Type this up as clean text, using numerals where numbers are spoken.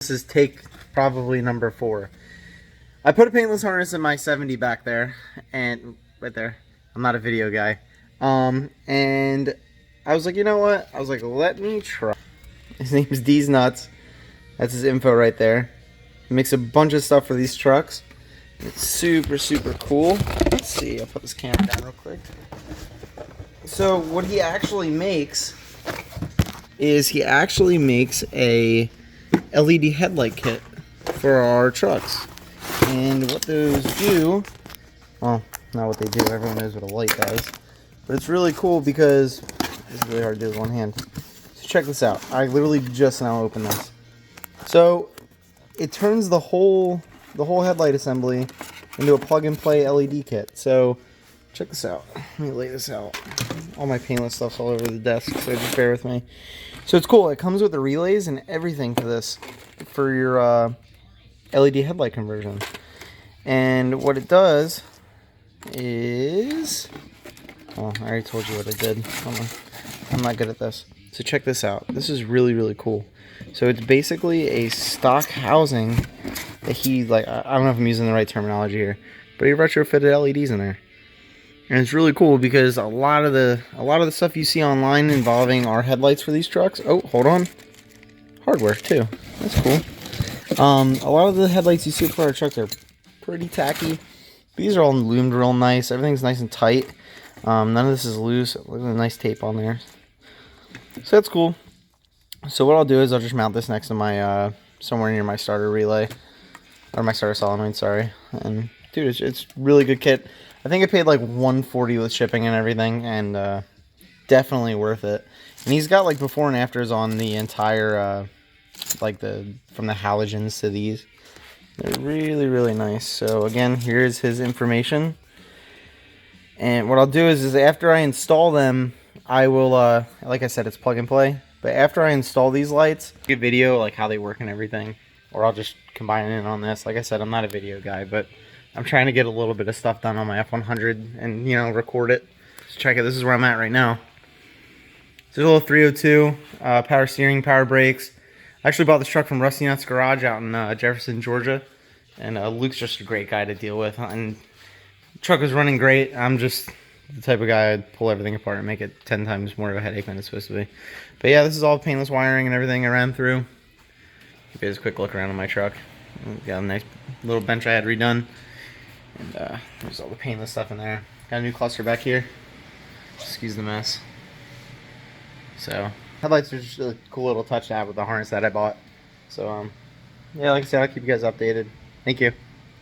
This is take probably number 4. I put a paintless harness in my 70 back there, and right there. I'm not a video guy. And I was like, you know what? I was like, let me try. His name's D's Nuts. That's his info right there. He makes a bunch of stuff for these trucks. It's super, super cool. Let's see, I'll put this camera down real quick. So what he actually makes is he actually makes a LED headlight kit for our trucks. And what those do, well, not what they do, everyone knows what a light does, but it's really cool because it's really hard to do with one hand. So check this out. I literally just now opened this. So it turns the whole headlight assembly into a plug-and-play LED kit. So check this out. Let me lay this out. All my paintless stuff's all over the desk, so just bear with me. So it's cool. It comes with the relays and everything for this, for your LED headlight conversion. And what it does is, oh, I already told you what it did. Hold on. I'm not good at this. So check this out. This is really, really cool. So it's basically a stock housing that he, like, I don't know if I'm using the right terminology here, but he retrofitted LEDs in there. And it's really cool because a lot of the stuff you see online involving our headlights for these trucks. Oh, hold on. Hardware too. That's cool. A lot of the headlights you see for our trucks are pretty tacky. These are all loomed real nice. Everything's nice and tight. None of this is loose. Look at the nice tape on there. So that's cool. So what I'll do is I'll just mount this next to my somewhere near my starter relay, or my starter solenoid. Sorry. And dude, it's really good kit. I think I paid like $140 with shipping and everything, and definitely worth it. And he's got like before and afters on the entire, like from the halogens to these. They're really, really nice. So again, here's his information. And what I'll do is after I install them, I will, like I said, it's plug and play. But after I install these lights, I'll give a video like how they work and everything. Or I'll just combine it on this. Like I said, I'm not a video guy, but I'm trying to get a little bit of stuff done on my F100 and, you know, record it. So check it. This is where I'm at right now. So there's a little 302, power steering, power brakes. I actually bought this truck from Rusty Nuts Garage out in Jefferson, Georgia. And Luke's just a great guy to deal with. And the truck is running great. I'm just the type of guy I'd pull everything apart and make it 10 times more of a headache than it's supposed to be. But yeah, this is all painless wiring and everything I ran through. Give you guys a quick look around on my truck. Got a nice little bench I had redone. And there's all the painless stuff in there. Got a new cluster back here. Excuse the mess. So, headlights are just a cool little touch to have with the harness that I bought. So, yeah, like I said, I'll keep you guys updated. Thank you.